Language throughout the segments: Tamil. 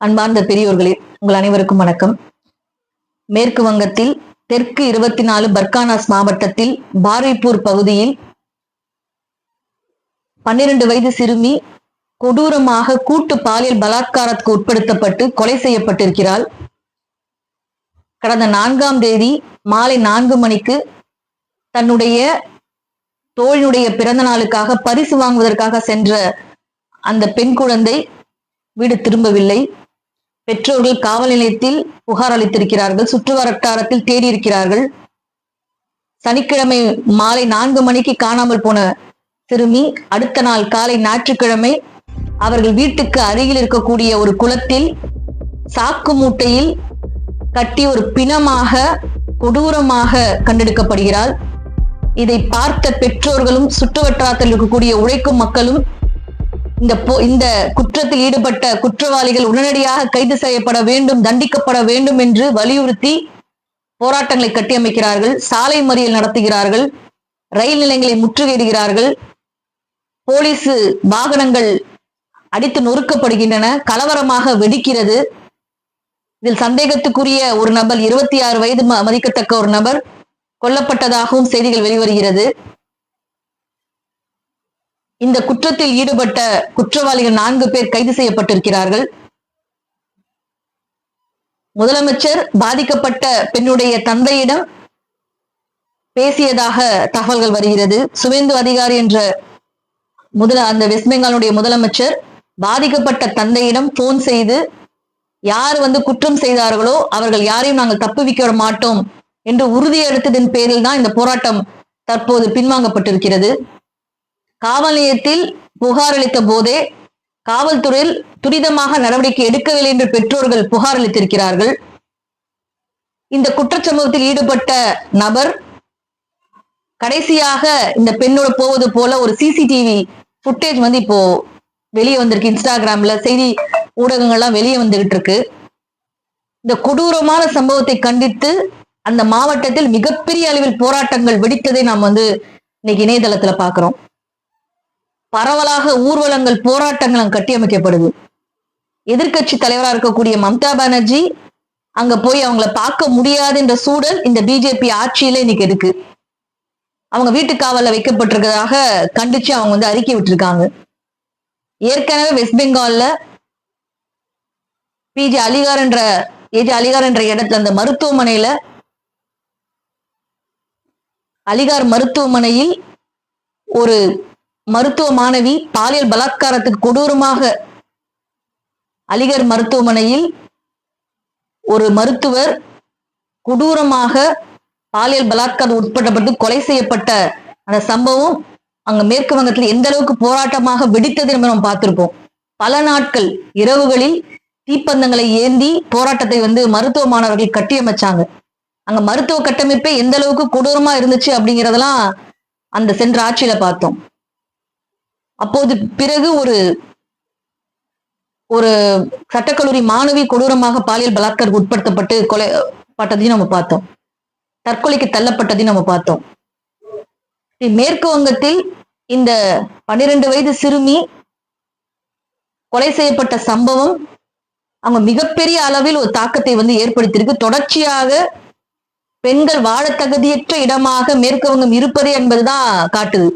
அன்பார்ந்த பெரியோர்களே, உங்கள் அனைவருக்கும் வணக்கம். மேற்கு வங்கத்தில் தெற்கு 24 பர்கானாஸ் மாவட்டத்தில் பாரிப்பூர் பகுதியில் 12 வயது சிறுமி கொடூரமாக கூட்டு பாலியல் பலாத்காரத்துக்கு உட்படுத்தப்பட்டு கொலை செய்யப்பட்டிருக்கிறாள். கடந்த 4ஆம் தேதி மாலை 4 மணிக்கு தன்னுடைய தோழினுடைய பிறந்த நாளுக்காக பரிசு வாங்குவதற்காக சென்ற அந்த பெண் குழந்தை வீடு திரும்பவில்லை. பெற்றோர்கள் காவல் நிலையத்தில் புகார் அளித்திருக்கிறார்கள். சுற்று வட்டாரத்தில் தேடி இருக்கிறார்கள். சனிக்கிழமை மாலை 4 மணிக்கு காணாமல் போன சிறுமி அடுத்த நாள் காலை ஞாயிற்றுக்கிழமை அவர்கள் வீட்டுக்கு அருகில் இருக்கக்கூடிய ஒரு குளத்தில் சாக்கு மூட்டையில் கட்டி ஒரு பிணமாக கொடூரமாக கண்டெடுக்கப்படுகிறாள். இதை பார்த்த பெற்றோர்களும் சுற்று வட்டாரத்தில் இருக்கக்கூடிய உழைக்கும் மக்களும் இந்த குற்றத்தில் ஈடுபட்ட குற்றவாளிகள் உடனடியாக கைது செய்யப்பட வேண்டும், தண்டிக்கப்பட வேண்டும் என்று வலியுறுத்தி போராட்டங்களை கட்டியமைக்கிறார்கள். சாலை மறியல் நடத்துகிறார்கள். ரயில் நிலையங்களை முற்றுகையிடுகிறார்கள். போலீஸ் வாகனங்கள் அடித்து நொறுக்கப்படுகின்றன. கலவரமாக வெடிக்கிறது. இதில் சந்தேகத்துக்குரிய ஒரு நபர், 26 வயது மதிக்கத்தக்க ஒரு நபர் கொல்லப்பட்டதாகவும் செய்திகள் வெளிவருகிறது. இந்த குற்றத்தில் ஈடுபட்ட குற்றவாளிகள் 4 பேர் கைது செய்யப்பட்டிருக்கிறார்கள். முதலமைச்சர் பாதிக்கப்பட்ட பெண்ணுடைய தந்தையிடம் பேசியதாக தகவல்கள் வருகிறது. சுவேந்து அதிகாரி என்ற அந்த வெஸ்ட் பெங்காலுடைய முதலமைச்சர் பாதிக்கப்பட்ட தந்தையிடம் போன் செய்து யார் குற்றம் செய்தார்களோ அவர்கள் யாரையும் நாங்கள் தப்புவிக்க மாட்டோம் என்று உறுதியெடுத்ததின் பேரில் தான் இந்த போராட்டம் தற்போது பின்வாங்கப்பட்டிருக்கிறது. காவல் நிலையத்தில் புகார் அளித்த போதே காவல்துறையில் துரிதமாக நடவடிக்கை எடுக்கவில்லை என்று பெற்றோர்கள் புகார் அளித்திருக்கிறார்கள். இந்த குற்றச்சம்பவத்தில் ஈடுபட்ட நபர் கடைசியாக இந்த பெண்ணோட போவது போல ஒரு சிசிடிவி ஃபுட்டேஜ் இப்போ வெளியே வந்திருக்கு. இன்ஸ்டாகிராம்ல செய்தி ஊடகங்கள்லாம் வெளியே வந்துகிட்டு இருக்கு. இந்த கொடூரமான சம்பவத்தை கண்டித்து அந்த மாவட்டத்தில் மிகப்பெரிய அளவில் போராட்டங்கள் வெடித்ததை நாம் இன்னைக்கு இணையதளத்துல பாக்குறோம். பரவலாக ஊர்வலங்கள், போராட்டங்கள் கட்டியமைக்கப்படுது. எதிர்கட்சி தலைவராக இருக்கக்கூடிய மம்தா பானர்ஜி அங்க போய் அவங்களை பார்க்க முடியாது என்ற சூழல் இந்த பிஜேபி ஆட்சியில இன்னைக்கு இருக்கு. அவங்க வீட்டு காவல்ல வைக்கப்பட்டிருக்கிறதாக கண்டிச்சு அவங்க அறிக்கை விட்டுருக்காங்க. ஏற்கனவே வெஸ்ட் பெங்கால்ல ஏஜே அலிகார் என்ற இடத்துல அந்த மருத்துவமனையில அலிகார் மருத்துவமனையில் ஒரு மருத்துவ மாணவி பாலியல் பலாத்காரத்துக்கு கொடூரமாக அலிகர் மருத்துவமனையில் ஒரு மருத்துவர் கொடூரமாக பாலியல் பலாத்காரம் உட்பட்டப்பட்டு கொலை செய்யப்பட்ட அந்த சம்பவம் அங்க மேற்கு வங்கத்தில் எந்த அளவுக்கு போராட்டமாக வெடித்தது என்று நம்ம பார்த்திருப்போம். பல நாட்கள் இரவுகளில் தீப்பந்தங்களை ஏந்தி போராட்டத்தை மருத்துவ மாணவர்கள் கட்டியமைச்சாங்க. அங்க மருத்துவ கட்டமைப்பே எந்த அளவுக்கு கொடூரமா இருந்துச்சு அப்படிங்கிறதெல்லாம் அந்த சென்ற ஆட்சியில பார்த்தோம். அப்போது பிறகு ஒரு சட்டக்கல்லூரி மாணவி கொடூரமாக பாலியல் பலாத்காரத்துக்கு உட்படுத்தப்பட்டு கொலைப்பட்டதையும் நம்ம பார்த்தோம். தற்கொலைக்கு தள்ளப்பட்டதையும் நம்ம பார்த்தோம். மேற்கு வங்கத்தில் இந்த 12 வயது சிறுமி கொலை செய்யப்பட்ட சம்பவம் அவங்க மிகப்பெரிய அளவில் ஒரு தாக்கத்தை ஏற்படுத்தியிருக்கு. தொடர்ச்சியாக பெண்கள் வாழ தகுதியற்ற இடமாக மேற்கு வங்கம் இருப்பதே என்பதுதான் காட்டுது.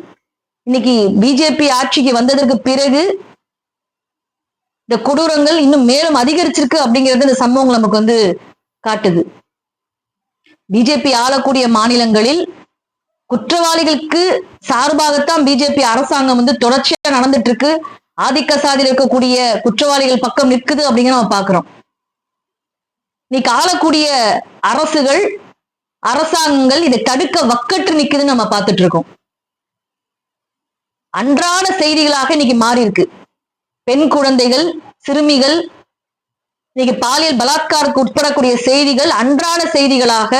இன்னைக்கு பிஜேபி ஆட்சிக்கு வந்ததற்கு பிறகு இந்த கொடூரங்கள் இன்னும் மேலும் அதிகரிச்சிருக்கு அப்படிங்கிறது இந்த சம்பவங்கள் நமக்கு காட்டுது. பிஜேபி ஆளக்கூடிய மாநிலங்களில் குற்றவாளிகளுக்கு சார்பாகத்தான் பிஜேபி அரசாங்கம் தொடர்ச்சியா நடந்துட்டு இருக்கு. ஆதிக்க சாதியில் இருக்கக்கூடிய குற்றவாளிகள் பக்கம் நிற்குது அப்படிங்கிற நம்ம பாக்குறோம். இன்னைக்கு ஆளக்கூடிய அரசாங்கங்கள் இதை தடுக்க வக்கற்று நிக்குதுன்னு நம்ம பார்த்துட்டு இருக்கோம். அன்றாட செய்திகளாக இன்னைக்கு மாறி இருக்கு. பெண் குழந்தைகள், சிறுமிகள் இன்னைக்கு பாலியல் பலாத்காரத்துக்கு உட்படக்கூடிய செய்திகள் அன்றாட செய்திகளாக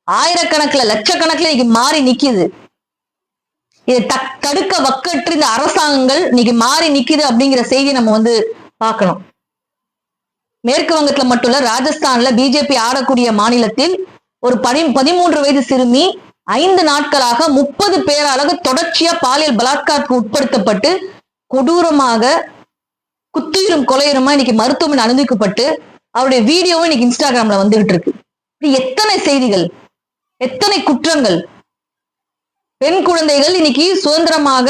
ஆயிரக்கணக்கில் லட்சக்கணக்கில் இன்னைக்கு மாறி நிக்குது. இதை தடுக்க வக்கற்று இந்த அரசாங்கங்கள் இன்னைக்கு மாறி நிக்குது அப்படிங்கிற செய்தி நம்ம பார்க்கணும். மேற்கு வங்கத்துல மட்டும் இல்ல, ராஜஸ்தான்ல பிஜேபி ஆடக்கூடிய மாநிலத்தில் ஒரு 13 வயது சிறுமி 5 நாட்களாக 30 பேராக தொடர்ச்சியா பாலியல் பலாத்காரத்துக்கு உட்படுத்தப்பட்டு கொடூரமாக குத்துயிரும் கொலையுருமா இன்னைக்கு மருத்துவமனை அனுமதிக்கப்பட்டு அவருடைய வீடியோவும் இன்னைக்கு இன்ஸ்டாகிராம்ல வந்துகிட்டு இருக்கு. எத்தனை செய்திகள், எத்தனை குற்றங்கள். பெண் குழந்தைகள் இன்னைக்கு சுதந்திரமாக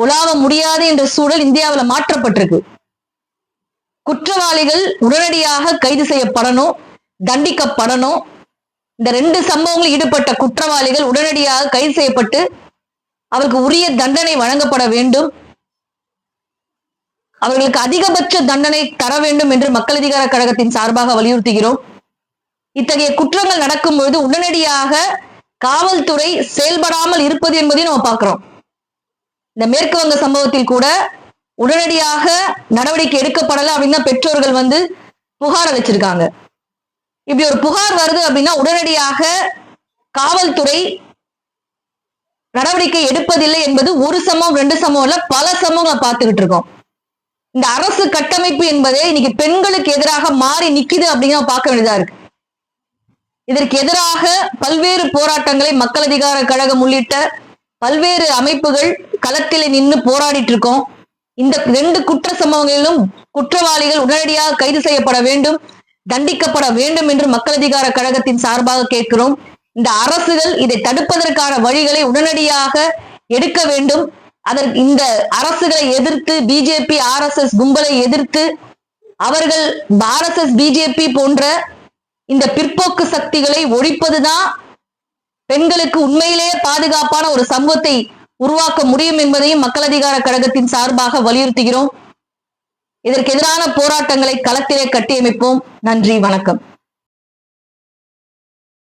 உலாவ முடியாது என்ற சூழல் இந்தியாவில் மாற்றப்பட்டிருக்கு. குற்றவாளிகள் உடனடியாக கைது செய்யப்படணும், தண்டிக்கப்படணும். இந்த 2 சம்பவங்களில் ஈடுபட்ட குற்றவாளிகள் உடனடியாக கைது செய்யப்பட்டு அவருக்கு உரிய தண்டனை வழங்கப்பட வேண்டும். அவர்களுக்கு அதிகபட்ச தண்டனை தர வேண்டும் என்று மக்கள் அதிகார கழகத்தின் சார்பாக வலியுறுத்துகிறோம். இத்தகைய குற்றங்கள் நடக்கும் பொழுது உடனடியாக காவல்துறை செயல்படாமல் இருப்பது என்பதையும் நம்ம பார்க்கிறோம். இந்த மேற்கு வங்க சம்பவத்தில் கூட உடனடியாக நடவடிக்கை எடுக்கப்படல அப்படின்னா பெற்றோர்கள் புகார் அளிச்சிருக்காங்க. இப்படி ஒரு புகார் வருது அப்படின்னா உடனடியாக காவல்துறை நடவடிக்கை எடுப்பதில்லை என்பது ஒரு சம்பவம் 2 சம்பவம் இல்ல, பல சம்பவங்களை பார்த்துக்கிட்டு இருக்கோம். இந்த அரசு கட்டமைப்பு என்பதே இன்னைக்கு பெண்களுக்கு எதிராக மாறி நிக்குது அப்படிங்கிற பார்க்க வேண்டியதா இருக்கு. இதற்கு எதிராக பல்வேறு போராட்டங்களை மக்கள் அதிகார கழகம் உள்ளிட்ட பல்வேறு அமைப்புகள் களத்தில் நின்று போராடிட்டு இருக்கோம். இந்த 2 குற்ற சம்பவங்களிலும் குற்றவாளிகள் உடனடியாக கைது செய்யப்பட வேண்டும், தண்டிக்கப்பட வேண்டும் என்று மக்கள் அதிகார கழகத்தின் சார்பாக கேட்கிறோம். இந்த அரசுகள் இதை தடுப்பதற்கான வழிகளை உடனடியாக எடுக்க வேண்டும். அதற்கு இந்த அரசுகளை எதிர்த்து பிஜேபி RSS கும்பலை எதிர்த்து அவர்கள் RSS பிஜேபி போன்ற இந்த பிற்போக்கு சக்திகளை ஒழிப்பதுதான் பெண்களுக்கு உண்மையிலேயே பாதுகாப்பான ஒரு சமூகத்தை உருவாக்க முடியும் என்பதையும் மக்கள் அதிகார கழகத்தின் சார்பாக வலியுறுத்துகிறோம். இதற்கு எதிரான போராட்டங்களை களத்திலே கட்டியமைப்போம். நன்றி, வணக்கம்.